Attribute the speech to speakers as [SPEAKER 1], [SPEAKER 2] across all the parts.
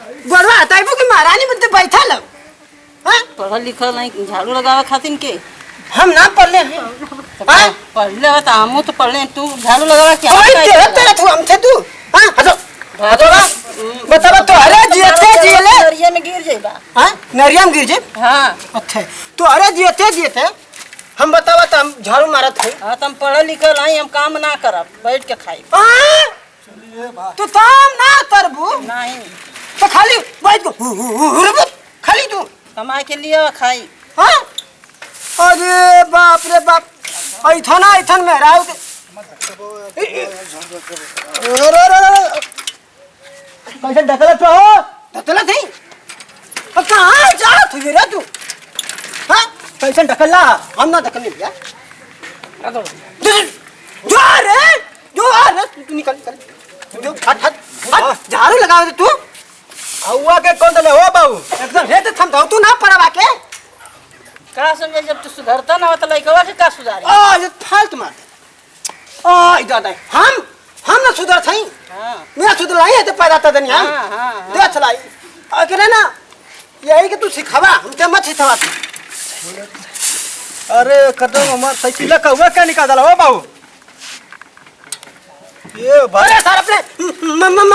[SPEAKER 1] गोड़वा हटाइबो कि महारानी बनते बैठा लो। हां
[SPEAKER 2] पढ़ल लिखल नहीं झाड़ू लगावे खातिर के
[SPEAKER 1] हम ना पढ़ले हैं। हां
[SPEAKER 2] पढ़ले हो त हमहु तो पढ़ले तू झाड़ू लगावे क्या
[SPEAKER 1] कोई तेरा तेरा तू हमसे तू। हां हटो हटो बतावा तो अरे जियते जियले
[SPEAKER 2] नरिया में गिर जाइबा।
[SPEAKER 1] हां नरिया में गिर जे।
[SPEAKER 2] हां
[SPEAKER 1] अच्छा तो अरे जियते हम बतावा त हम झाड़ू मारत है।
[SPEAKER 2] हां तुम पढ़ल लिखल नहीं हम काम ना करब बैठ के खाई।
[SPEAKER 1] तो काम ना करबू
[SPEAKER 2] नहीं
[SPEAKER 1] तो खाली बैठ को खाली तू
[SPEAKER 2] कमाई के लिए खाई।
[SPEAKER 1] हां अरे बाप रे बाप ऐथन में राव कैसे ढकला थी अब कहाँ जा तू रे तू। हाँ कैसे ढकला हम ना ढकलने भैया जो रे तू निकल जो हट झाड़ू लगा दे तू
[SPEAKER 3] हुआ के कौन दले हो बाबू
[SPEAKER 1] एकदम हे तो थम तू ना पड़वा के
[SPEAKER 2] का समझे जब तू सुधरता ना होता लइकवा के का सुधारी।
[SPEAKER 1] ये फालतू मार दादा हम ना सुधर थई।
[SPEAKER 2] हां
[SPEAKER 1] मैं सुधर लाई तो पैदा त दनी हम
[SPEAKER 2] हां
[SPEAKER 1] देख लाई अकरे ना यही के तू सिखावा हम ते मत सिखावा।
[SPEAKER 3] अरे कदम हमार साइकिल का हुआ क्या निकाल दला हो बाबू ये भाई
[SPEAKER 1] अरे सर अपने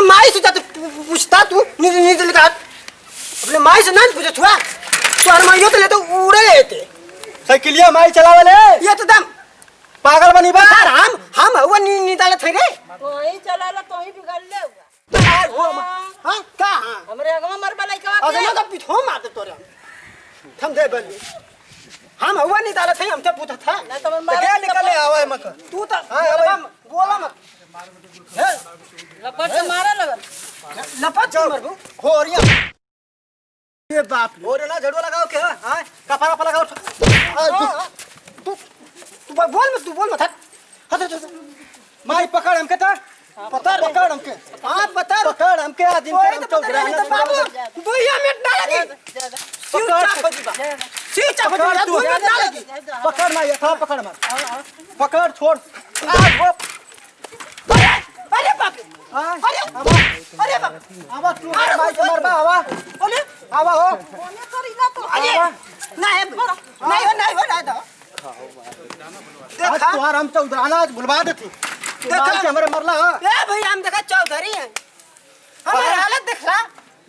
[SPEAKER 1] माई से जाते पूछता तू नींद लगा अपने माई से ना पूछे छुआ तो हर माइयो तो ले तो उड़े लेते
[SPEAKER 3] साइकिलिया माई चलावले
[SPEAKER 1] ये तो दम
[SPEAKER 3] पागल बनी बा
[SPEAKER 1] सर हम हुआ नींद डाले थे रे
[SPEAKER 2] वही चलाला तो ही बिगड़ ले होगा।
[SPEAKER 1] हां का हां
[SPEAKER 2] हमरे अगवा मरबा लइकवा
[SPEAKER 1] अगर ना तो पिछो मार दे तोरे हम दे बन हम हुआ नहीं डाले थे हमसे पूछा था
[SPEAKER 2] ना तो
[SPEAKER 3] तो क्या निकले आवे मत
[SPEAKER 1] तू तो बोला मत
[SPEAKER 2] लपट से मारा लगन
[SPEAKER 1] लपट मरबू
[SPEAKER 3] खोरिया
[SPEAKER 1] ये बाप
[SPEAKER 3] और ना झड़वा लगाओ के हां कपड़ा पर लगाओ
[SPEAKER 1] तू बोल मत हट
[SPEAKER 3] माई पकड़ हमके था पकड़ हमके
[SPEAKER 1] हां बता
[SPEAKER 3] पकड़ हमके आदमी
[SPEAKER 1] कोई
[SPEAKER 3] हम
[SPEAKER 1] तो
[SPEAKER 3] तो
[SPEAKER 1] पता नहीं बाबू दुइया मिनट डालेगी सीचा
[SPEAKER 3] पकड़ तू
[SPEAKER 1] डालेगी
[SPEAKER 3] पकड़ ना ये था पकड़ मत पकड़ छोड़
[SPEAKER 1] अरे बाप अरे बाप
[SPEAKER 3] आवा तू माई के मरबा आवा
[SPEAKER 1] अरे
[SPEAKER 3] आवा हो
[SPEAKER 1] कोने करेगा तो अरे नहीं हो ना
[SPEAKER 3] आज तुहार हम चौधराना आज बुलवा देती देखा कि हमारे मरला
[SPEAKER 1] ए भैया हम देखा चौधरी है हमारी हालत देख रहा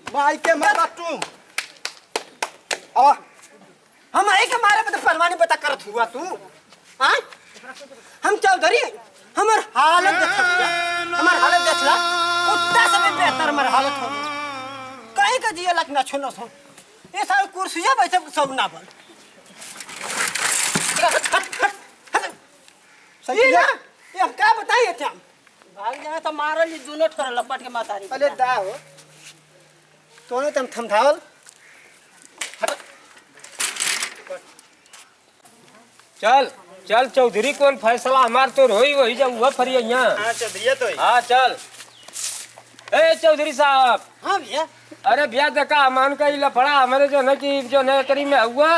[SPEAKER 3] माई के मरला तू आवा
[SPEAKER 1] हम एक हमारे मतलब परवानी बता करत हुआ तू हां हम चौधरी हमार हालत देख हमार हालत देख ला कुत्ता से भी बेहतर हमार हालत हो कहीं का जिया लग ना छुनो सो ये सारे कुर्सियां बैठे सब ना बोल सही ना ये हम क्या बताइए थे हम
[SPEAKER 2] भाग जाए तो मारल ली दोनों ठोर लपट के मातारी।
[SPEAKER 1] अरे दा हो तोने तुम थमथावल
[SPEAKER 4] चल चल चौधरी कौन फैसला हमार तो रोई वही जब हुआ फरी यहाँ।
[SPEAKER 3] हां चौधरी तो
[SPEAKER 4] हाँ चल ए चौधरी साहब।
[SPEAKER 1] हां भैया
[SPEAKER 4] अरे भैया देखा अमान का लफड़ा हमारे जो है कि जो नया करी में हुआ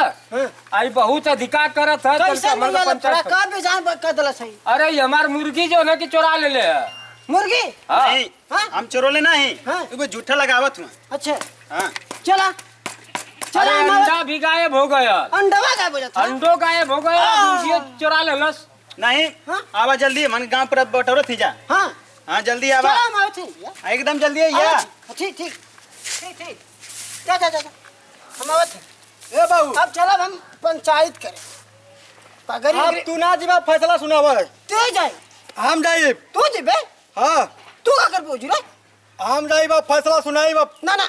[SPEAKER 4] आई बहुत अधिकार करत है
[SPEAKER 1] कैसे नहीं लफड़ा का बेजान कर दला सही।
[SPEAKER 4] अरे ये हमार मुर्गी जो है कि चोरा ले ले
[SPEAKER 1] मुर्गी
[SPEAKER 4] हाँ
[SPEAKER 3] नहीं हम चोरोले नहीं
[SPEAKER 1] हाँ।
[SPEAKER 3] एगो झूठा लगावत हूं
[SPEAKER 1] अच्छा
[SPEAKER 3] हां
[SPEAKER 1] चला
[SPEAKER 4] अरे अंडा भी गायब हो गया
[SPEAKER 1] अंडवा का बोला था
[SPEAKER 4] अंडो गायब हो गया मुर्गी चोरा ले लस।
[SPEAKER 3] नहीं
[SPEAKER 1] हाँ?
[SPEAKER 3] आवा जल्दी मन गांव पर बटोरो थी जा
[SPEAKER 1] हां
[SPEAKER 3] हां जल्दी आवा
[SPEAKER 1] चला हम आते हैं
[SPEAKER 3] एकदम जल्दी आइया
[SPEAKER 1] ठीक जा हम आवत
[SPEAKER 3] ए बाबू
[SPEAKER 1] अब चला हम पंचायत करें पगड़ी
[SPEAKER 3] अब तू ना जीवा फैसला सुनावा
[SPEAKER 1] तू जाए
[SPEAKER 3] हम जाई
[SPEAKER 1] तू जीबे
[SPEAKER 3] हां
[SPEAKER 1] तू का कर पूछ रे
[SPEAKER 3] हम जाई बा फैसला सुनाई बा
[SPEAKER 1] ना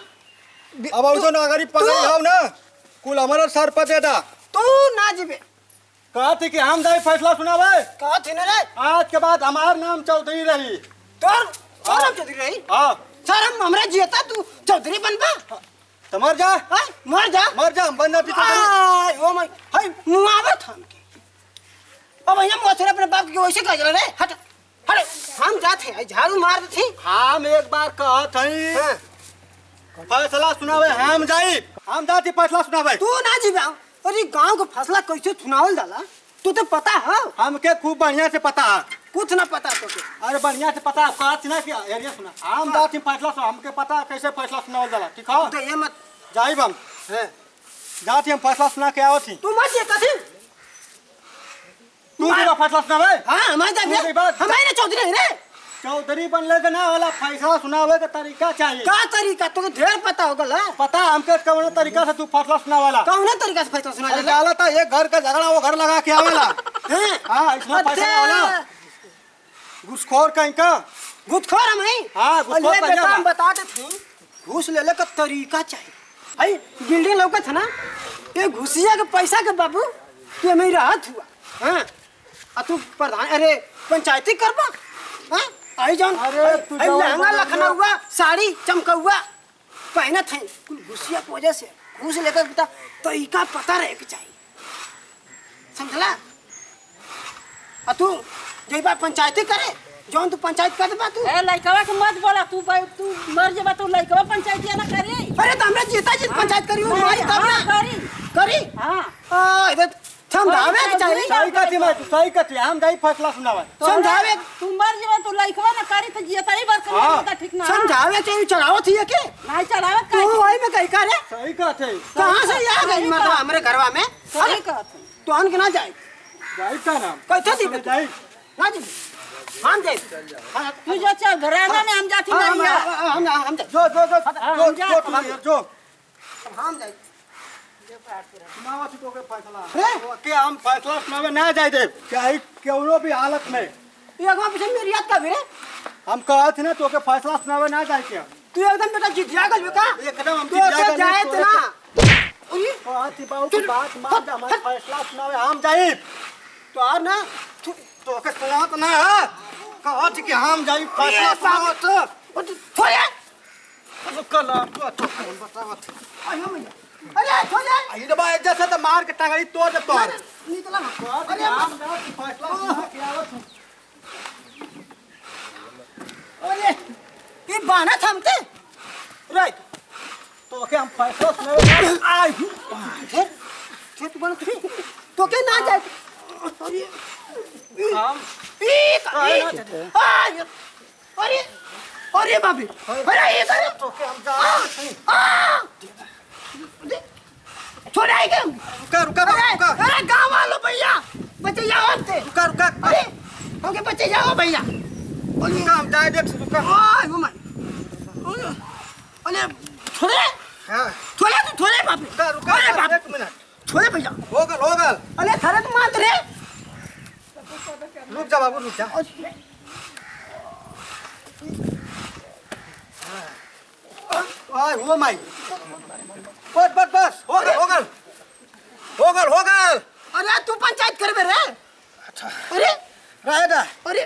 [SPEAKER 3] अब औसो नागरी पकड़ हाव ना कुल हमारा सर पर दे दा
[SPEAKER 1] तू ना जीबे
[SPEAKER 3] कहा थी कि हम जाई फैसला सुनावे
[SPEAKER 1] कहा थी ना रे
[SPEAKER 3] आज के बाद हमार नाम चौधरी रही
[SPEAKER 1] तोर नाम चौधरी रही
[SPEAKER 3] हां
[SPEAKER 1] सर हम हमरा जियता तू चौधरी बनबा
[SPEAKER 3] तो मर जा
[SPEAKER 1] हां मर जा
[SPEAKER 3] हम बंदा पीछे
[SPEAKER 1] ओ माय हाय मुआवत हम के अब हम मोथरे अपने बाप के वैसे कह रे हट हम जाते हैं झाड़ू मार थे
[SPEAKER 3] हम एक बार कहत हई फैसला सुनावे हम जाई हम जाती फैसला सुनावे
[SPEAKER 1] तू ना जीबा अरे गांव का फैसला कैसे सुनावल जाला तू तो पता है
[SPEAKER 3] हमके खूब बढ़िया से पता है
[SPEAKER 1] कुछ ना पता तो के।
[SPEAKER 3] अरे बढ़िया से पता आपका आज ना कि एरिया सुना हम जाती फैसला सुना हमके पता कैसे फैसला सुनावल जाला ठीक है
[SPEAKER 1] तो ये मत
[SPEAKER 3] जाइब हम
[SPEAKER 1] है
[SPEAKER 3] जाती हम फैसला सुना के आवत थी
[SPEAKER 1] तू मत ये कथी
[SPEAKER 3] तू तेरा फैसला सुनावे
[SPEAKER 1] हां हमारे
[SPEAKER 3] तू के
[SPEAKER 1] दादा
[SPEAKER 3] बाद-
[SPEAKER 1] हमारे चौधरी है रे
[SPEAKER 3] चौधरी बनले के ना वाला फैसला सुनावे का तरीका चाहिए
[SPEAKER 1] का तरीका तो ढेर पता होगा ला
[SPEAKER 3] पता हमके कौन तरीका से तू फैसला सुनावाला
[SPEAKER 1] कौन तरीका से फैसला सुना
[SPEAKER 3] अरे जाला था एक घर का झगड़ा वो घर लगा के आवेला
[SPEAKER 1] हैं
[SPEAKER 3] हाँ इसमें फैसला वाला घुसखोर कहीं का
[SPEAKER 1] घुसखोर हम हैं
[SPEAKER 3] हाँ, घुसखोर
[SPEAKER 1] अरे
[SPEAKER 3] तो
[SPEAKER 1] बेटा
[SPEAKER 3] जाएगा।
[SPEAKER 1] हम बताते थे घूस लेले का तरीका चाहिए भाई बिल्डिंग लौकत है ना ये घुसिया के पैसा के बाबू ये मेरा हाथ हुआ हां आ तू प्रधान अरे पंचायती करबा हां आई जान
[SPEAKER 3] अरे तू
[SPEAKER 1] आई
[SPEAKER 3] जाओ
[SPEAKER 1] लहंगा
[SPEAKER 3] बोलो
[SPEAKER 1] लखना हुआ साड़ी चमकौआ पहना थे कुल घुसिया की वजह से घूस लेकर बता तरीका पता रहे के चाहिए समझला आ तू जइबा पंचायती करे जौन तू पंचायत कर देबा तू
[SPEAKER 2] ए लइकवा के मत बोला तू तू मर जेबा तू लइकवा पंचायती ना करी
[SPEAKER 1] अरे तो हमरा जीता जीत पंचायत करी मारी तब ना
[SPEAKER 2] करी
[SPEAKER 1] करी
[SPEAKER 2] हां
[SPEAKER 1] आ इधर समझावे के चाहिए
[SPEAKER 3] सही कथी मैं सही कथी हम जाई फैसला सुनावे
[SPEAKER 1] समझावे
[SPEAKER 2] तू मर जेबा तू लइकवा ना करी तो जियता ही बार
[SPEAKER 3] हाँ।
[SPEAKER 2] कर ठीक ना
[SPEAKER 1] समझावे चाहिए चढ़ाओ थी के
[SPEAKER 2] नहीं चलावत
[SPEAKER 1] तू
[SPEAKER 2] का
[SPEAKER 1] वही में कहीं करे
[SPEAKER 3] सही कथी
[SPEAKER 1] कहां से आ गई मतलब हमरे घरवा में
[SPEAKER 2] सही कहत
[SPEAKER 1] तो अन के ना जाए
[SPEAKER 3] जाई का नाम
[SPEAKER 1] कैसे दी बे
[SPEAKER 3] जाई
[SPEAKER 1] ना जी हम जाए
[SPEAKER 2] तू जो चल घराना में हम जाती नहीं
[SPEAKER 1] हम जाए
[SPEAKER 3] जो जो जो
[SPEAKER 2] हम जा-
[SPEAKER 3] जो तू जो
[SPEAKER 1] हम जाए
[SPEAKER 3] सुनावा थी तो के फैसला
[SPEAKER 1] हैं?
[SPEAKER 3] के हम फैसला सुनावे ना जाई दे चाहे केवनो भी हालत में
[SPEAKER 1] ये अगवा पीछे मेरी याद का भी रे
[SPEAKER 3] हम कहत ना तो के फैसला सुनावे ना जाई के
[SPEAKER 1] तू एकदम बेटा जितिया गल का
[SPEAKER 3] एकदम हम
[SPEAKER 1] तू तो जाए इतना उई
[SPEAKER 3] कहत बाबू की बात मान जा हम फैसला सुनावे हम जाई
[SPEAKER 1] तो आ ना
[SPEAKER 3] तो के सुनात ना है कहत कि हम जाई फैसला सुनावत
[SPEAKER 1] थोड़े
[SPEAKER 3] कल तो बतावत
[SPEAKER 1] आयो मैया अरे थोड़े
[SPEAKER 3] आई दबा जैसे तो मार के टंगड़ी तोड़ दे तोड़
[SPEAKER 1] निकला ना
[SPEAKER 3] अरे हम जाओ कि फैसला सुना के आवत हूं
[SPEAKER 1] अरे ये बाना थमते राइट
[SPEAKER 3] तो के हम फैसला सुनावे आई
[SPEAKER 1] थे तू बना तो के ना जाए अरे
[SPEAKER 3] हम
[SPEAKER 1] एक अरे अरे अरे बाबी अरे ये करे
[SPEAKER 3] तो के हम जा
[SPEAKER 1] छोड़ आएगा
[SPEAKER 3] रुका रुका
[SPEAKER 1] अरे
[SPEAKER 3] रुका
[SPEAKER 1] अरे गांव वालों भैया बच्चे जाओ हमसे
[SPEAKER 3] रुका रुका
[SPEAKER 1] अरे हमके बच्चे जाओ भैया
[SPEAKER 3] रुका हम जाए देख रुका
[SPEAKER 1] ओए वो माय अरे छोड़े
[SPEAKER 3] हां
[SPEAKER 1] छोड़े तू छोड़े बाबी
[SPEAKER 3] रुका रुका
[SPEAKER 1] अरे बाप
[SPEAKER 3] एक मिनट
[SPEAKER 1] छोड़े भैया
[SPEAKER 3] हो गल
[SPEAKER 1] अरे थारे तो मात रे
[SPEAKER 3] रुक जा बाबू रुक जा आय हो माई बस हो गल
[SPEAKER 1] अरे तू पंचायत करबे रे अरे
[SPEAKER 3] रहे दा
[SPEAKER 1] अरे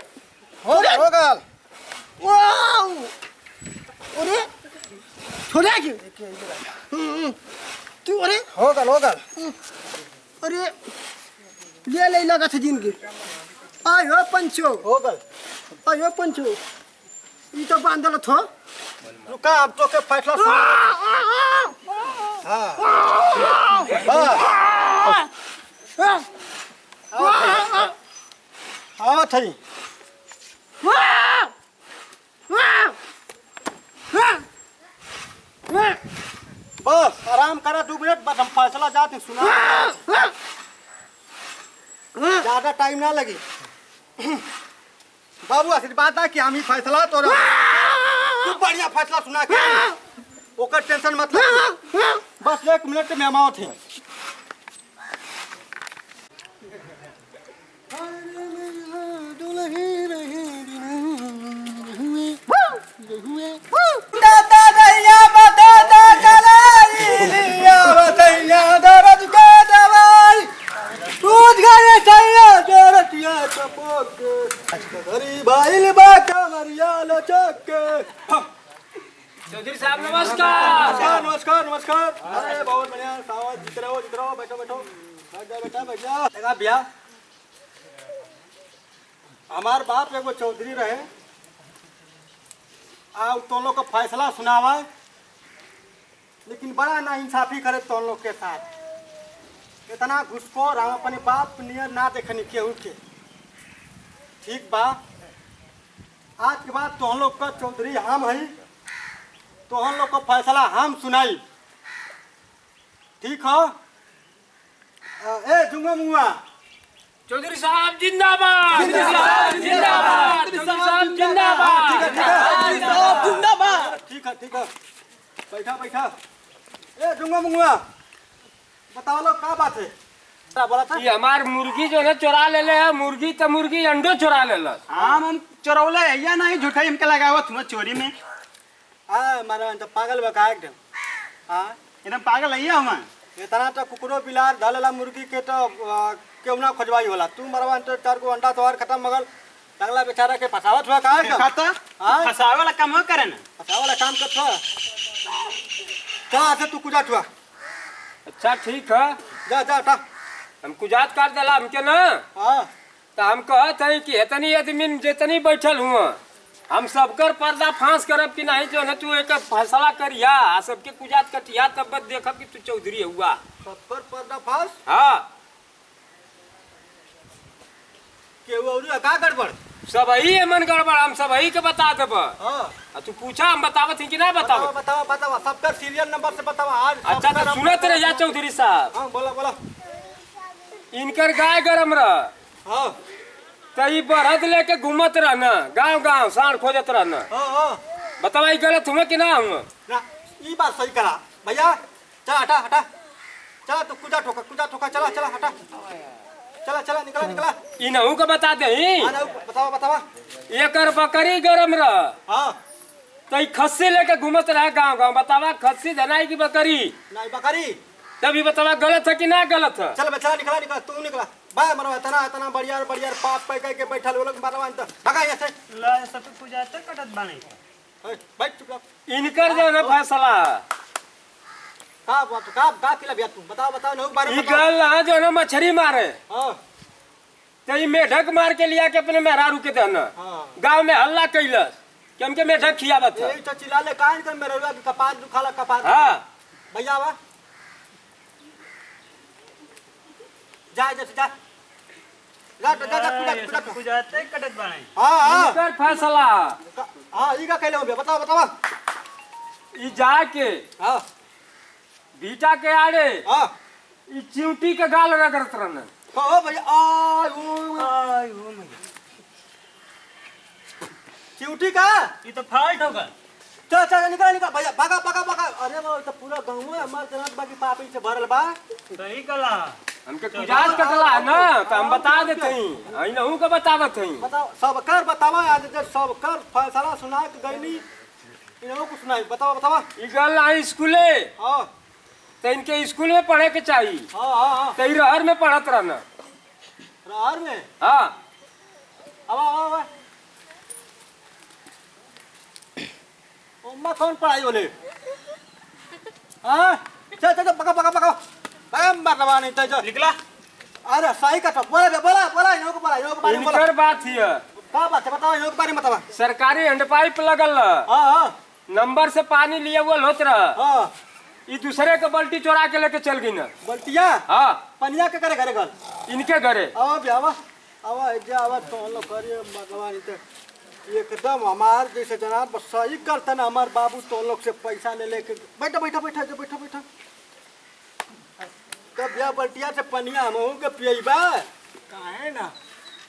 [SPEAKER 3] हो गल
[SPEAKER 1] वाओ अरे छोड़े क्यों तू अरे
[SPEAKER 3] हो गल
[SPEAKER 1] अरे ले ले लगा था जिंदगी आयो पंचो
[SPEAKER 3] हो गल
[SPEAKER 1] आयो पंचो ये तो बांधल थो
[SPEAKER 3] रुका अब तो के फैसला सुना हाँ थई बस आराम करा 2 मिनट बस हम फैसला जाते सुना ज्यादा टाइम ना लगी बाबू आशीर्वाद है कि हम ही फैसला तो तू बढ़िया फैसला सुना के ओकर टेंशन मत ले बस 1 मिनट में हम आओ थे दादा दैया बता कलाई लिया बतैया दर्द का दवाई दूध गए छैया दरतिया चपक गरीब आइल बा कमरिया लचक
[SPEAKER 4] चौधरी साहब नमस्कार।
[SPEAKER 3] नमस्कार अरे बहुत बढ़िया सावध जित रहो बैठो बैठ जा बेटा बैठ जा देखा भैया हमार बाप एगो चौधरी रहे आ तो लोग का फैसला सुनावा लेकिन बड़ा ना इंसाफी करे तो लोग के साथ इतना घुसखोर हम अपने बाप नियर ना देखनी केहू के ठीक बा। आज के बाद तोहन लोग का चौधरी हम हई, तोहन लोग का फैसला हम सुनाई, ठीक हो? ए जुंगा मुआ,
[SPEAKER 4] चौधरी साहब जिंदाबाद, चौधरी साहब जिंदाबाद, चौधरी साहब जिंदाबाद,
[SPEAKER 3] ठीक है बैठा बैठा। ए जुंगा मुआ, बताओ लोग क्या बात है? क्या बोला था?
[SPEAKER 4] ये हमार मुर्गी जो है चुरा ले ले है, मुर्गी तो मुर्गी अंडो चुरा ले ला।
[SPEAKER 5] हम चोरौले है या नहीं झूठा इनके लगा हुआ तुम चोरी में।
[SPEAKER 3] हाँ मारा तो पागल बका एकदम। हाँ
[SPEAKER 5] एकदम पागल है हम।
[SPEAKER 3] इतना तो कुकरो बिलार धलेला मुर्गी के तो क्यों ना खोजवाई होला। तू मरवा तो 4 को अंडा तोहार खत्म मगल अगला बेचारा के फसावत हुआ का एकदम।
[SPEAKER 5] खाता
[SPEAKER 3] हाँ
[SPEAKER 5] फसावे वाला काम हो करे ना।
[SPEAKER 3] फसावा वाला काम करत हुआ। जा से तू कुजात हुआ।
[SPEAKER 4] अच्छा ठीक है,
[SPEAKER 3] जा जा हटा।
[SPEAKER 4] हम कुजात काट दिला हमके ना,
[SPEAKER 3] हाँ
[SPEAKER 4] तो हम कहते हैं कि इतनी आदमी जितनी बैठल हुआ हम सबकर पर्दा फांस करब कि नहीं, जो है तू एक फैसला करिया, सबके कुजात कटिया तब देखब कि तू चौधरी हुआ।
[SPEAKER 3] सबकर पर्दाफाश
[SPEAKER 4] हाँ
[SPEAKER 3] केहू औरी का गड़बड़।
[SPEAKER 4] सब ही मन गड़बड़, हम सब ही के बता देब।
[SPEAKER 3] हाँ
[SPEAKER 4] तू पूछा हम बतावत ही कि ना
[SPEAKER 3] बतावा
[SPEAKER 4] बतावत।
[SPEAKER 3] बतावा बतावा सबका सीरियल नंबर से बतावा। आज
[SPEAKER 4] अच्छा
[SPEAKER 3] सबकर
[SPEAKER 4] तो
[SPEAKER 3] हम
[SPEAKER 4] सुनत
[SPEAKER 3] बतावा।
[SPEAKER 4] रहिया चौधरी साहब,
[SPEAKER 3] हाँ बोला बोला।
[SPEAKER 4] इनकर गाय गरम रह,
[SPEAKER 3] हाँ
[SPEAKER 4] तई बरद लेके घूमत रहना गांव गांव साढ़ खोजत रहना।
[SPEAKER 3] हाँ हाँ
[SPEAKER 4] बतावा ई गलत हुआ कि ना हुआ?
[SPEAKER 3] ना ये बात सही करा भैया। चला हटा हटा चला तू कुजा ठोका चला चला हटा चला चला निकला निकला।
[SPEAKER 4] इनहू के बता दे
[SPEAKER 3] हाँ ना बतावा बतावा।
[SPEAKER 4] एकर बकरी गरम रह,
[SPEAKER 3] हाँ
[SPEAKER 4] तई खस्सी लेके घूमत रहा गांव गांव। बतावा खस्सी धनाई की बकरी,
[SPEAKER 3] नहीं बकरी।
[SPEAKER 4] तभी बतावा गलत है कि ना गलत है?
[SPEAKER 3] चल बच्चा निकला निकला तू निकला। बाय मरवा इतना इतना बढ़िया बढ़िया पाप पे के बैठा लोग मरवा तो भगा यहाँ से।
[SPEAKER 5] ला सब पूजा तक कटत बानी।
[SPEAKER 3] बैठ चुप रह।
[SPEAKER 4] इनकर जो है फैसला
[SPEAKER 3] का किला बिया तू बताओ बताओ ना बारे
[SPEAKER 4] ई
[SPEAKER 3] में बताओ।
[SPEAKER 4] गल है जो है मछली मारे,
[SPEAKER 3] हाँ
[SPEAKER 4] तई मेढक मार के लिया के अपने मेहरारू के देना
[SPEAKER 3] हाँ
[SPEAKER 4] गांव में हल्ला कैलस कि हमके मेढक खियावत है।
[SPEAKER 3] यही तो चिल्लाले कान कर मेरे रुआ की कपार दुखाला कपार।
[SPEAKER 4] हाँ
[SPEAKER 3] भैया वा जा जा जा जा जा जा पूजा पूजा।
[SPEAKER 5] पूजा तक कटत बानी।
[SPEAKER 3] हाँ हाँ
[SPEAKER 4] इनकर फैसला
[SPEAKER 3] हाँ ई का कहले हो बताओ बताओ।
[SPEAKER 4] ई जाके
[SPEAKER 3] हाँ
[SPEAKER 4] बीटा के आड़े
[SPEAKER 3] हाँ
[SPEAKER 4] ई चिंटी के गाल रगड़त रहना।
[SPEAKER 3] कहो भैया
[SPEAKER 5] आय ओ मैया
[SPEAKER 3] चिउटी का।
[SPEAKER 5] ये तो फाल्ट होगा।
[SPEAKER 3] चल चल निकल निकल भैया भागा भागा भागा। अरे वो तो पूरा गाँव में हमारे जनात बाकी पापी से भरल बा।
[SPEAKER 5] सही कला।
[SPEAKER 4] हमके कुजात कटला है ना, तो हम बता देते हैं, इनहू के बतावत हैं।
[SPEAKER 3] बताओ सबकर बतावा। आज जब सबकर फैसला सुना के गईली इनको कुछ नहीं बतावा बतावा।
[SPEAKER 4] ई गल आई स्कूले,
[SPEAKER 3] हाँ
[SPEAKER 4] तो इनके स्कूल में पढ़े के चाहिए,
[SPEAKER 3] हाँ हाँ हाँ
[SPEAKER 4] तो ई रहर में पढ़त रहना।
[SPEAKER 3] रहर में।
[SPEAKER 4] हाँ
[SPEAKER 3] आवा आवा आवा। उम्मा कौन पढ़ाई बोले? हाँ चल चल पका पका पका पका मरवा नहीं तो
[SPEAKER 5] निकला।
[SPEAKER 3] अरे सही का तो बोला बोला बोला इनको बारे में बोला।
[SPEAKER 4] इनकर बात है,
[SPEAKER 3] क्या बात है बताओ इनको बारे में बतावा।
[SPEAKER 4] सरकारी हैंड पाइप लगल रह,
[SPEAKER 3] हाँ हाँ
[SPEAKER 4] नंबर से पानी लिया हुआ होत रह,
[SPEAKER 3] हाँ
[SPEAKER 4] ई दूसरे के बाल्टी चोरा के लेके चल गई ना।
[SPEAKER 3] बल्टिया
[SPEAKER 4] हाँ
[SPEAKER 3] पनिया के करे करे गल।
[SPEAKER 4] इनके घरे
[SPEAKER 3] आवा भी आवा आवा जा आवा तो हम लोग करिए भगवान तो एकदम हमार जैसे जनाब बस सही करते ना। हमार बाबू तो हम लोग से पैसा ले लेके बैठा बैठा बैठा जा बैठा बैठा। तब या बल्टिया से पनिया हम के पियबा काहे ना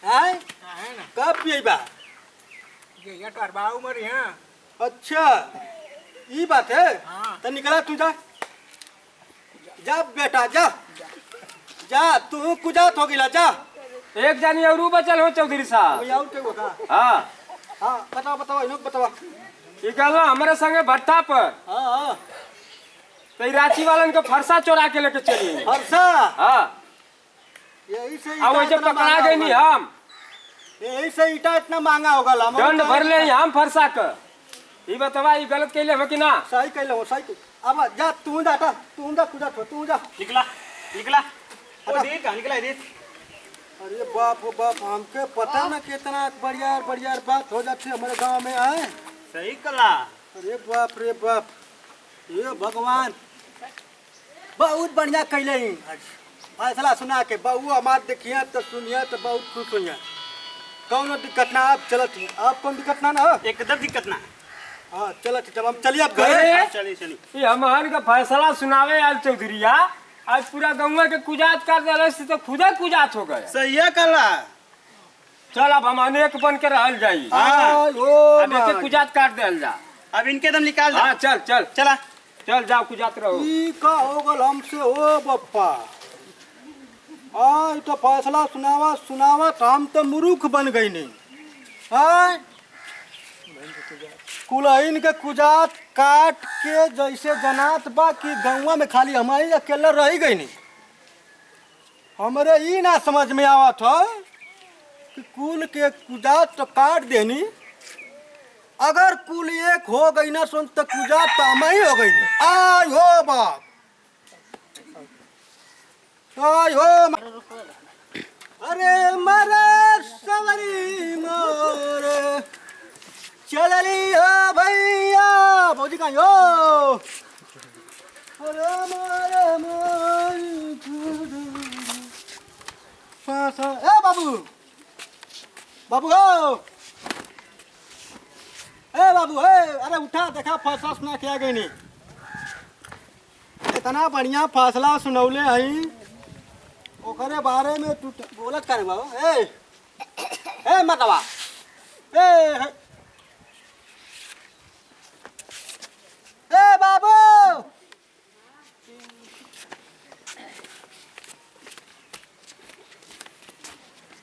[SPEAKER 3] है काहे ना कब पियबा ये तो अरबा उम्र है। अच्छा ये बात है। हाँ तो निकला तू जा जा बेटा जा जा तू कुजात हो गिला जा।
[SPEAKER 4] एक जानी और बचल हो चौधरी साहब।
[SPEAKER 3] भैया उठे वो का।
[SPEAKER 4] हाँ
[SPEAKER 3] हाँ बताओ बताओ इनको बताओ।
[SPEAKER 4] ई गल हमारे संगे भट्टा पर,
[SPEAKER 3] हाँ हाँ
[SPEAKER 4] तो ई रांची वालन के फरसा चोरा के लेके चली।
[SPEAKER 3] हर्षा
[SPEAKER 4] हाँ
[SPEAKER 3] यही से
[SPEAKER 4] अब वैसे पकड़ा गई नहीं हम,
[SPEAKER 3] यही से ईटा इतना महंगा होगा ला।
[SPEAKER 4] दंड भर ले हम फरसा के। ई बतावा ई गलत कैले हो कि ना?
[SPEAKER 3] सही कहले हो सही। अब जा तू जा कुजा तू जा।
[SPEAKER 5] निकला निकला। ओ देख निकला देख।
[SPEAKER 3] अरे बाप हो बाप हमके पता ना कितना बढ़िया बढ़िया बात हो जाती है हमारे गांव में आए।
[SPEAKER 5] सही कला।
[SPEAKER 3] अरे बाप रे बाप ये भगवान बहुत बढ़िया कैले फैसला सुना के बहू हमार देखिए तो सुनिए तो बहुत खुश हुई। कौनो दिक्कत ना आप चलत आप कौन दिक्कत ना हो
[SPEAKER 5] एकदम दिक्कत ना।
[SPEAKER 3] हाँ चलत जब हम चलिए आप घर
[SPEAKER 4] अरे
[SPEAKER 5] चलिए चलिए।
[SPEAKER 4] ये हमार का फैसला सुनावे आल चौधरीया आज पूरा गौवा के कुजात कर दिया से तो खुदा कुजात हो गए।
[SPEAKER 5] सही है कला।
[SPEAKER 4] चल अब हम अनेक बन के रहल जाई।
[SPEAKER 5] हाँ।
[SPEAKER 4] अब एक कुजात काट देल जा।
[SPEAKER 5] अब इनके दम निकाल
[SPEAKER 4] हाँ
[SPEAKER 5] दो।
[SPEAKER 4] चल चल
[SPEAKER 5] चला।
[SPEAKER 4] चल जाओ कुजात रहो।
[SPEAKER 3] ई का हो गल हमसे ओ बप्पा आज तो फैसला सुनावा सुनावा तो हम तो मुरुख बन गई नहीं हाँ कुलहीन के कुजात काट के जैसे जनात बा कि गौवा में खाली हमारी अकेला रह गई नहीं हमरे ई ना समझ में आवत हो कि कुल के कुजात तो काट देनी अगर कुल एक हो गई ना सुन तो कुजात तो हमारी हो गई नहीं आय हो बाप आय हो अरे मरे सवरी मोरे चलली हो भैया भौजी कहाँ हो अरे मारे मारी ए बाबू बाबू हो ए बाबू ए अरे उठा देखा फैसला सुना क्या गई नहीं इतना बढ़िया फैसला सुनौले हई ओकरे बारे में तू बोलत करे बाबू ए मतवा ए बाबू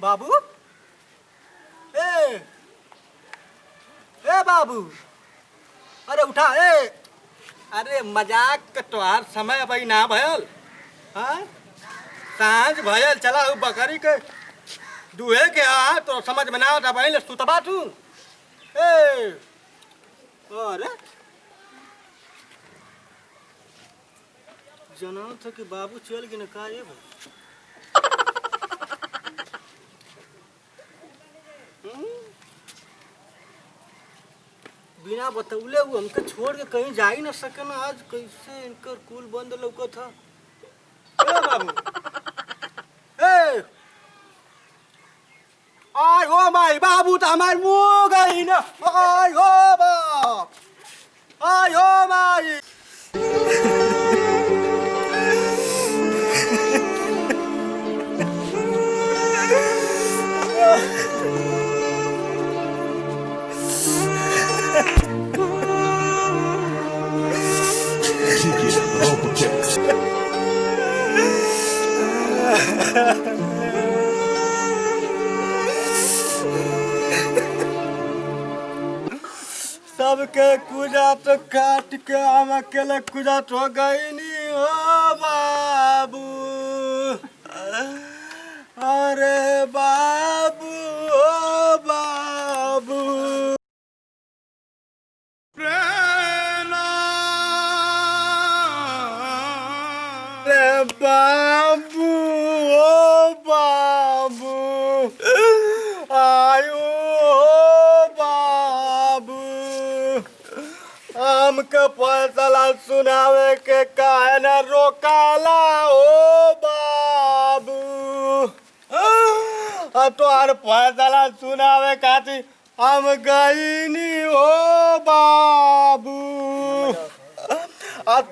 [SPEAKER 3] बाबू ए बाबू अरे उठा अरे मजाक के तोहार समय भाई ना भयल हाँ सांझ भयल चला हूँ बकरी के दूहे के हाँ तो समझ में ना आता भाई सुतबा तू अरे जना था कि बाबू चल गए ना का ये बिना बतौले वो हमके छोड़ के कहीं जा ही ना सके ना आज कैसे इनकर कुल बंद लौका था बाबू आय हो माई बाबू तो हमारे मुँह गई ना आय हो बाप आय हो माई सबके कुजात काट के हम अकेले कुजात हो गई नहीं हो बाबू अरे बाबू ओ बाबू अरे बाबू ओ बाबू आयु हमके फैसला सुनावे के काहे न रोकाला ओ बाबू तोहर फैसला सुनावे खातिर हम गईनी ओ बाबू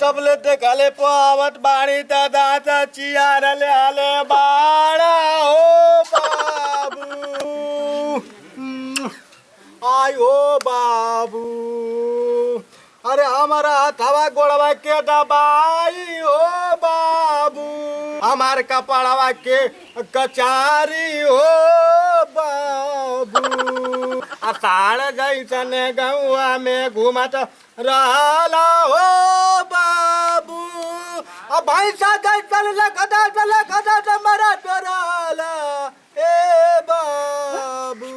[SPEAKER 3] तबले देखले पावत बाणी दादा चियार ले आले बाड़ा ओ बाबू आय ओ बाबू अरे हमारा हथवा गोड़वा के दबाई हो बाबू हमार कपड़वा के कचारी हो बाबू अषाढ़ जैसन गौआ में घूमत रहला हो बाबू अब भैंसा जैसन लगदा मरा डोराला ए बाबू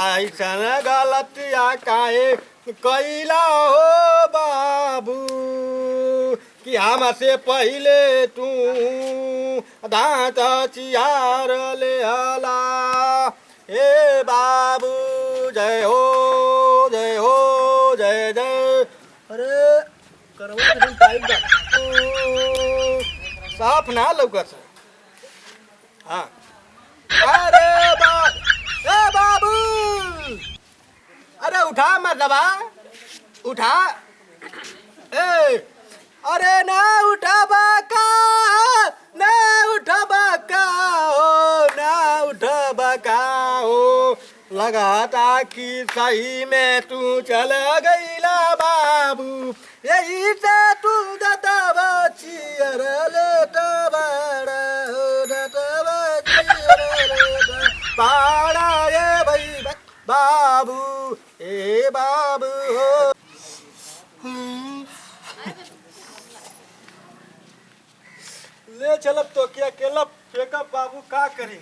[SPEAKER 3] ऐसन गलतिया काहे कैला हो बाबू कि हमसे पहले तू दांत चियार ले हला हे बाबू जय हो जय हो जय जय अरे करवा साफ ना लौकत हाँ अरे बा अरे उठा मत दबा, उठा। ए अरे ना उठाबा का, ना उठाबा का हो, ना उठाबा का हो। लगाता कि सही में तू चल गईला बाबू, यही से तू दता बचियर लेता बड़ा हो, दता बचियर लेता बड़ा ये भाई बाबू, ए बाबू हो। ले चलब तो क्या अकेला फेंका बाबू, का करी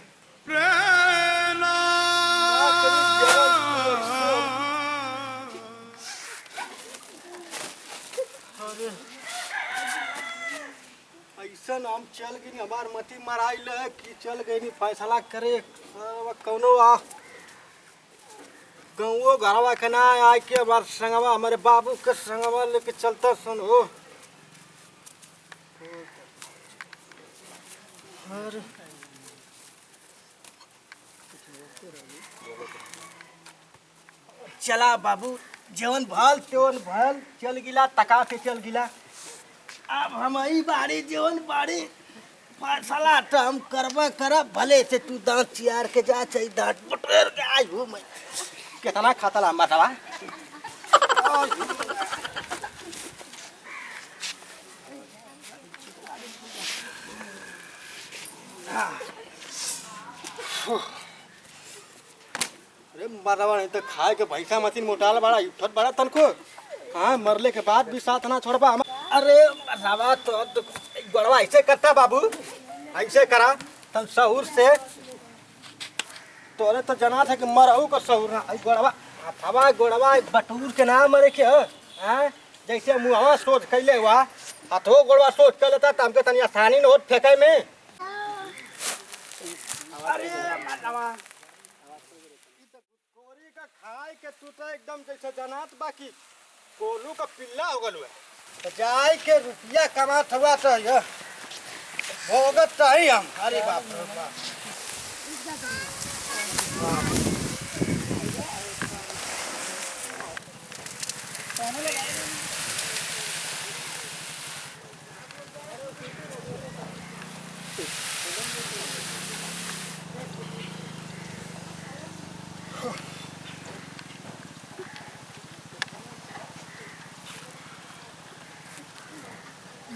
[SPEAKER 3] ऐसा हम चल गई, हमार मती मराइल कि चल गई फैसला करे कौनो गाँवो घरवा के ना आए के हमार संगवा, हमारे बाबू के संगवा लेके चलता सन हो। चला बाबू, जवन भल तेवन भल, चल गिला तका से चल गिला। अब हम आई बाड़ी जवन बाड़ी फैसला तो हम करबा करब, भले से तू दांत चियार के जा, चाहे दांत बटेर के आई हो। मैं कितना खाता लंबा दवा अरे मरवा नहीं तो खाए के भैंसा मशीन मोटाल बड़ा उठत बड़ा तनको, कहाँ मरले के बाद भी साथ ना छोड़बा हम। अरे रवा तो गड़वा ऐसे करता बाबू, ऐसे करा तब सहूर से, तोरे तो जना था कि मरहू को सहूर ना। गड़वा हवा गोड़वा बटूर के नाम मरे के हैं, जैसे मुँहवा सोच कैले हुआ हथो गोड़वा सोच कर लेता तो हमके तनी आसानी न हो फेंके में। अरे कोरी का खाए के तू तो एकदम जैसे जनात बाकी कोलू का पिल्ला हो गलू है, तो जाए के रुपया कमात हुआ तो ये भोगत चाहिए हम। अरे बाप रे बाप,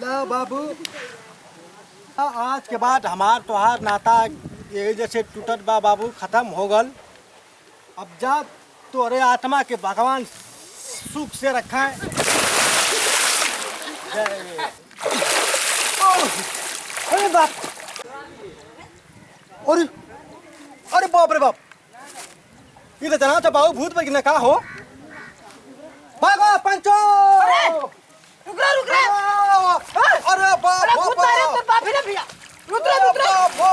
[SPEAKER 3] ला बाबू, आज के बाद हमार तोहार नाता ये जैसे टूटत बा बाबू, खत्म हो गल। अब जा तोरे आत्मा के भगवान सुख से रखा है। अरे बाप, अरे अरे बाप रे बाप, ये तो जना तो बाबू भूत पर का हो। भागो पंचो,
[SPEAKER 1] रुक रहा
[SPEAKER 3] अरे बाप
[SPEAKER 1] बाप, भूत मारे तो बाप है ना भैया, रुक रहा